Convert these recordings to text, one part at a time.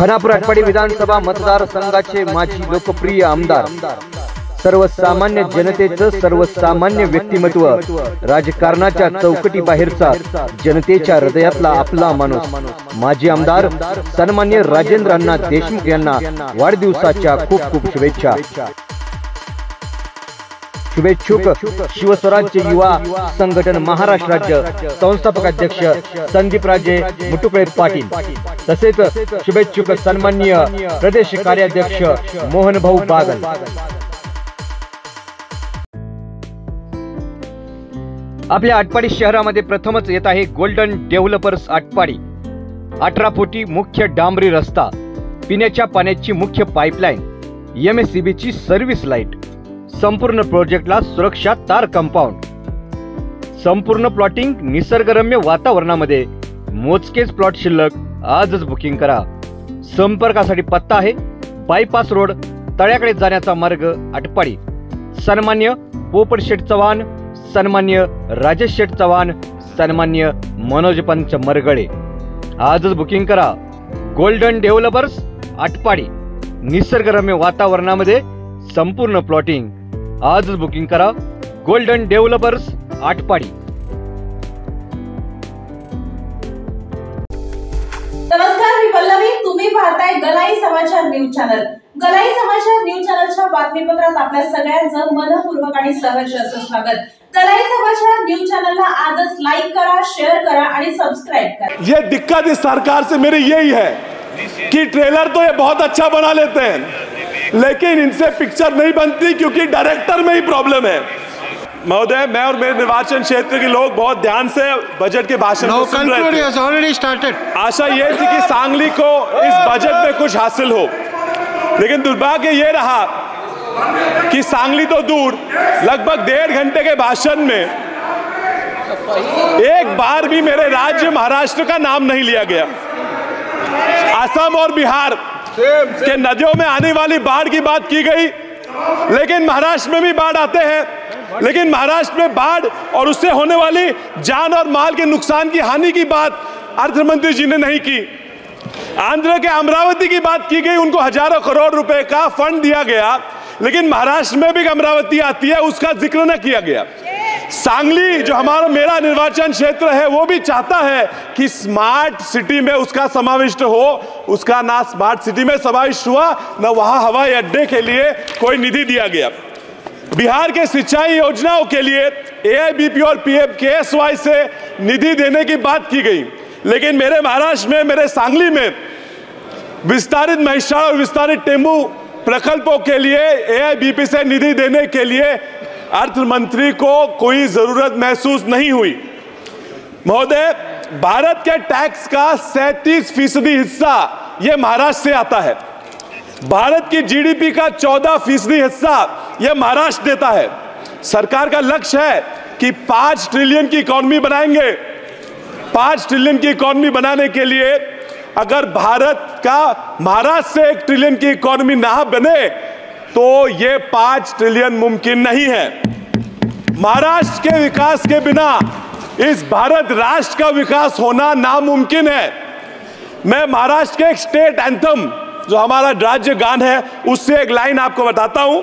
खानापूर आटपाडी विधानसभा मतदारसंघाचे माजी लोकप्रिय आमदार, सर्वसामान्य जनतेचं सर्वसामान्य व्यक्तिमत्व, राजकारणाच्या चौकटी बाहेरचा जनतेच्या हृदयातला आपला माणूस, माजी आमदार सन्मान्य राजेंद्र अण्णा देशमुख यांना वाढदिवसाच्या खूप खूप शुभेच्छा. शुभेच्छुक शिवस्वराज्य युवा संघटन महाराष्ट्र राज्य संस्थापक अध्यक्ष संदीपराजे मुटुकळे पाटील, तसेच शुभेच्छुक सन्माननीय प्रदेश कार्याध्यक्ष मोहन भाऊ बागल. आपल्या आटपाडी शहरामध्ये प्रथमच येत आहे गोल्डन डेव्हलपर्स आटपाडी. 18 फुटी मुख्य डांबरी रस्ता, पिण्याच्या पाण्याची मुख्य पाईपलाईन, MSCB ची सर्व्हिस लाईट, संपूर्ण प्रोजेक्टला सुरक्षा तार कंपाऊंड, संपूर्ण प्लॉटिंग निसर्गरम्य वातावरणामध्ये. मोजकेच प्लॉट शिल्लक, आजच बुकिंग करा. संपर्कासाठी पत्ता आहे बायपास रोड, तळ्याकडे जाण्याचा मार्ग, आटपाडी. सन्मान्य पोपट शेठ चव्हाण, सन्मान्य राजेश शेठ चव्हाण, सन्मान्य मनोज पंच मरगळे. आजच बुकिंग करा. गोल्डन डेव्हलपर्स आटपाडी, निसर्गरम्य वातावरणामध्ये संपूर्ण प्लॉटिंग. आजच बुकिंग करा. Golden developers Atpadi. नमस्कार, मी पल्लवी. तुम्ही पाहताय गलाई समाचार न्यूज चॅनल. गलाई समाचार न्यूज चॅनलच्या बातमीपत्रात आपल्या सगळ्यांचं मनपूर्वक आणि सहर्ष असं स्वागत. गलाई समाचार न्यूज चैनल आजच लाइक करा, शेयर करा आणि सब्सक्राइब करा. ये दिक्कत इस सरकार से मेरी यही है कि ट्रेलर तो ये बहुत अच्छा बना लेते हैं, लेकिन इनसे पिक्चर नहीं बनती क्योंकि डायरेक्टर में ही प्रॉब्लम है. महोदय, मैं और मेरे निर्वाचन क्षेत्र के लोग बहुत ध्यान से बजट के भाषण को सुन रहे थे. आशा ये थी कि सांगली को इस बजट में कुछ हासिल हो, लेकिन दुर्भाग्य ये रहा कि सांगली तो दूर, लगभग 1.5 घंटे के भाषण में एक बार भी मेरे राज्य महाराष्ट्र का नाम नहीं लिया गया. असम और बिहार के नदियों में आने वाली बाढ़ की बात की गई, लेकिन महाराष्ट्र में भी बाढ़ आते हैं, लेकिन महाराष्ट्र में बाढ़ और उससे होने वाली जान और माल के नुकसान की हानि की बात अर्थमंत्री जी ने नहीं की. आंध्र के अमरावती की बात की गई, उनको हजारों करोड़ रुपए का फंड दिया गया, लेकिन महाराष्ट्र में भी अमरावती आती है, उसका जिक्र न किया गया. सांगली जो मेरा निर्वाचन क्षेत्र है, वो भी चाहता है कि स्मार्ट सिटी में उसका समाविष्ट हो. उसका ना स्मार्ट सिटी में समाविष्ट हुआ, न वहां हवाई अड्डे के लिए कोई निधि दिया गया. बिहार के सिंचाई योजनाओं के लिए AIBP और PMKSY से निधि देने की बात की गई, लेकिन मेरे महाराष्ट्र में, मेरे सांगली में विस्तारित महिषार और विस्तारित टेम्बू प्रकल्पों के लिए AIBP से निधि देने के लिए अर्थ मंत्री को कोई जरूरत महसूस नहीं हुई. महोदय, भारत के टैक्स का 37% हिस्सा यह महाराष्ट्र से आता है. भारत की GDP का 14% हिस्सा यह महाराष्ट्र देता है. सरकार का लक्ष्य है कि 5 ट्रिलियन की इकोनॉमी बनाएंगे. 5 ट्रिलियन की इकोनॉमी बनाने के लिए अगर भारत का महाराष्ट्र से 1 ट्रिलियन की इकोनॉमी ना बने तो ये 5 ट्रिलियन मुमकिन नहीं है. महाराष्ट्र के विकास के बिना इस भारत राष्ट्र का विकास होना नामुमकिन है. मैं महाराष्ट्र के एक स्टेट एंथम, जो हमारा राज्य गान है, उससे एक लाइन आपको बताता हूं.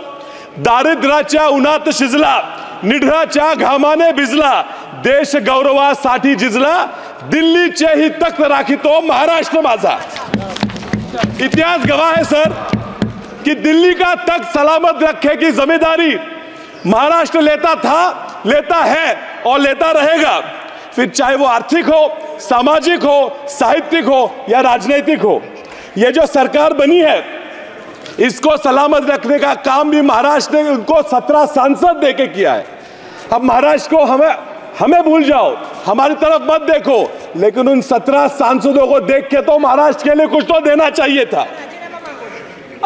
दारिद्र्याच्या उन्हात शिजला, निढळाच्या घामाने भिजला, देश गौरवासाठी झिजला, दिल्लीचे ही तख्त राखितो महाराष्ट्र माझा. इतिहास गवाह है सर कि दिल्ली का तख्त सलामत रखने की जिम्मेदारी महाराष्ट्र लेता था, लेता है और लेता रहेगा. फिर चाहे वो आर्थिक हो, सामाजिक हो, साहित्यिक हो या राजनीतिक हो. ये जो सरकार बनी है, इसको सलामत रखने का काम भी महाराष्ट्र ने उनको 17 सांसद देके किया है. अब महाराष्ट्र को हमें भूल जाओ, हमारी तरफ मत देखो, लेकिन उन 17 सांसदों को देख के तो महाराष्ट्र के लिए कुछ तो देना चाहिए था.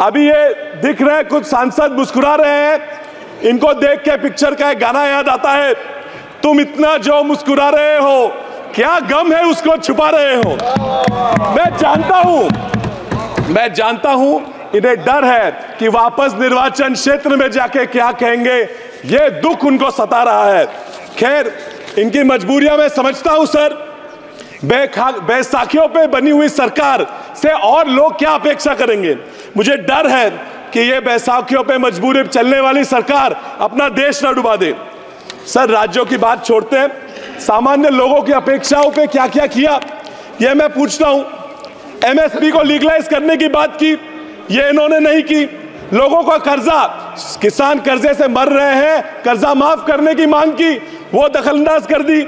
अभी ये दिख रहे हैं, कुछ सांसद मुस्कुरा रहे हैं. इनको देख के पिक्चर का एक गाना याद आता है, तुम इतना जो मुस्कुरा रहे हो, क्या गम है उसको छुपा रहे हो. मैं जानता हूं इन्हें डर है कि वापस निर्वाचन क्षेत्र में जाके क्या कहेंगे. ये दुख उनको सता रहा है. खैर, इनकी मजबूरियां मैं समझता हूं सर, बैसाखियों पे बनी हुई सरकार से और लोग क्या अपेक्षा करेंगे? मुझे डर है कि ये बैसाखियों पे मजबूरी चलने वाली सरकार अपना देश न डुबा दे। सर, राज्यों की बात छोड़ते हैं, सामान्य लोगों की अपेक्षाओं पे क्या क्या किया ये मैं पूछता हूं। एमएसपी को लीगलाइज करने की बात की, ये इन्होंने नहीं की। लोगों का कर्जा, किसान कर्जे से मर रहे हैं, कर्जा माफ करने की मांग की, वो दखलंदाज कर दी।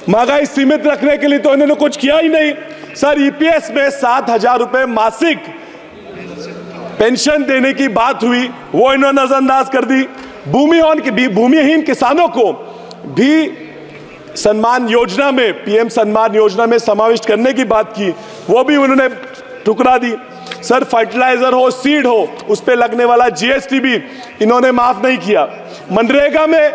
महंगाई सीमित रखने के लिए तो इन्होंने कुछ किया ही नहीं। सर, ईपीएस में 7,000 रुपए मासिक पेंशन देने की बात हुई, वो इन्होंने नजरअंदाज कर दी। भूमिहीन किसानों को भी सम्मान योजना में, पीएम सम्मान योजना में समाविष्ट करने की बात की, वो भी उन्होंने ठुकरा दी। सर, फर्टिलाइजर हो, सीड हो, उस पे लगने वाला जीएसटी भी इन्होंने माफ नहीं किया। मनरेगा में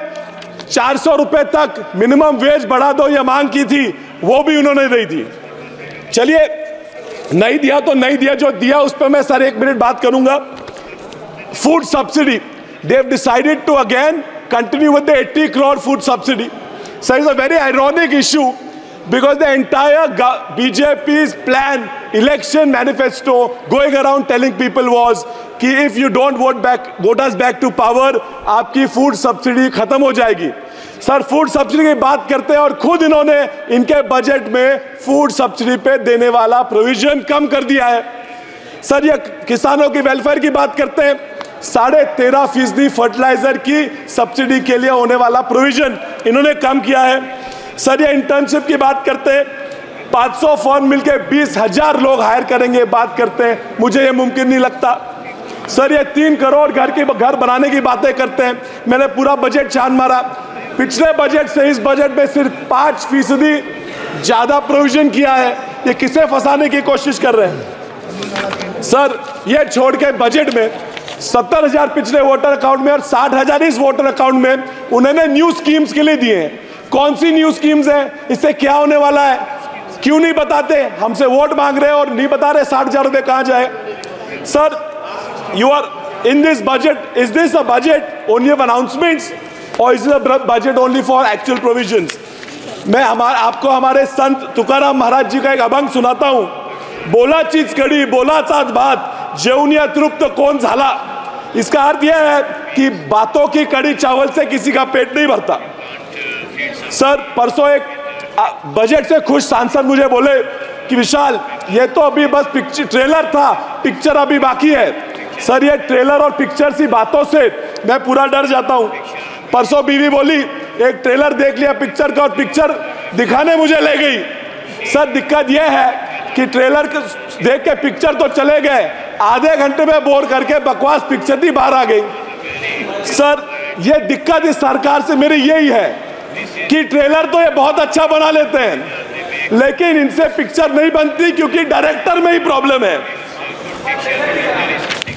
400 रुपए तक मिनिमम वेज बढ़ा दो ये मांग की थी, वो भी उन्होंने नहीं दी। चलिए, नहीं दिया तो नहीं दिया, जो दिया उस पर मैं सर 1 मिनट बात करूंगा। Food subsidy, they have decided to again continue with the 80 crore food subsidy. So it's a very ironic issue because the entire BJP's plan, election manifesto going around telling people was कि if you don't vote us back to power, आपकी food subsidy खत्म हो जाएगी। Sir, food subsidy की बात करते हैं और खुद इन्होंने इनके बजट में फूड सब्सिडी पे देने वाला प्रोविजन कम कर दिया है। सर, ये किसानों की वेलफेयर की बात करते हैं, 13.5% फर्टिलाइजर की सब्सिडी के लिए होने वाला प्रोविजन इन्होंने कम किया है। सर, ये इंटर्नशिप की बात करते हैं, 500 फर्म मिलकर 20,000 लोग हायर करेंगे बात करते हैं, मुझे ये मुमकिन नहीं लगता। सर, ये 3 करोड़ घर बनाने की बातें करते हैं। मैंने पूरा बजट छान मारा, पिछले बजट से इस बजट में सिर्फ 5% ज्यादा प्रोविजन किया है। ये किसे फंसाने की कोशिश कर रहे हैं? सर, ये छोड़ के बजट में 70,000 पिछले वोटर अकाउंट में और 60,000 इस वोटर अकाउंट में उन्होंने न्यू स्कीम्स के लिए दिए हैं। कौन सी न्यू स्कीम्स हैं? इससे क्या होने वाला है? क्यों नहीं बताते? हमसे वोट मांग रहे हैं और नहीं बता रहे 60,000 रुपए कहां जाए। Sir, you are in this budget, is this a budget only of announcements और is a budget only for actual provisions? मैं आपको हमारे संत तुकाराम महाराज जी का एक अभंग सुनाता हूं। बोला चीज कड़ी, बोला साथ बात, जेवून तृप्त कौन झाला। इसका अर्थ यह है कि बातों की कड़ी चावल से किसी का पेट नहीं भरता। सर, परसों एक बजट से खुश सांसद मुझे बोले कि विशाल, ये तो अभी बस ट्रेलर था, पिक्चर अभी बाकी है। सर, ये ट्रेलर और पिक्चर सी बातों से मैं पूरा डर जाता हूं। परसों बीवी बोली एक ट्रेलर देख लिया पिक्चर का और पिक्चर दिखाने मुझे ले गई। सर, दिक्कत यह है कि ट्रेलर देख के पिक्चर तो चले गए, आधे घंटे में बोर करके बकवास पिक्चर ही बाहर आ गई। सर, ये दिक्कत इस सरकार से मेरी यही है कि ट्रेलर तो ये बहुत अच्छा बना लेते हैं, लेकिन इनसे पिक्चर नहीं बनती क्योंकि डायरेक्टर में ही प्रॉब्लम है।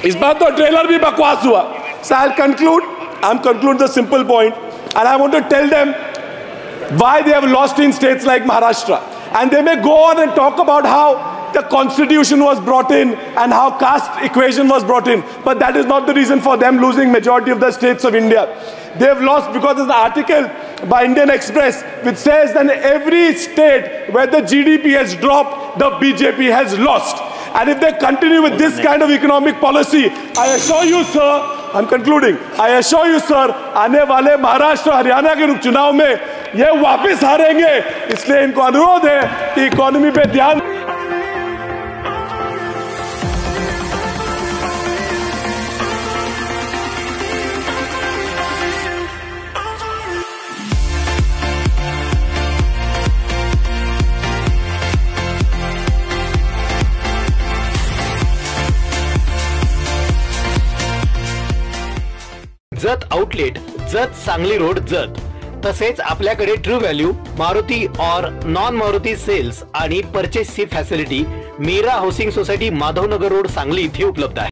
इस बार तो ट्रेलर भी बकवास हुआ। So I'll conclude the simple point, and I want to tell them why they have lost in states like Maharashtra. And they may go on and talk about how the constitution was brought in and how caste equation was brought in, but that is not the reason for them losing majority of the states of India. They have lost because there's an article by Indian Express which says that every state where the GDP has dropped, the BJP has lost. And if they continue with this kind of economic policy, I assure you, sir, I'm concluding, I assure you, sir, आने वाले महाराष्ट्र हरियाणा के चुनाव में ये वापस हारेंगे। इसलिए इनको अनुरोध है कि इकोनॉमी पे ध्यान। जत आउटलेट, जत सांगली रोड, जत। तसेच आपल्याकडे ट्रू व्हॅल्यू, मारुती और नॉन मारुती सेल्स आणि परचेसची facility Meera housing society, Madhavnagar road, Sangli इथे उपलब्ध आहे।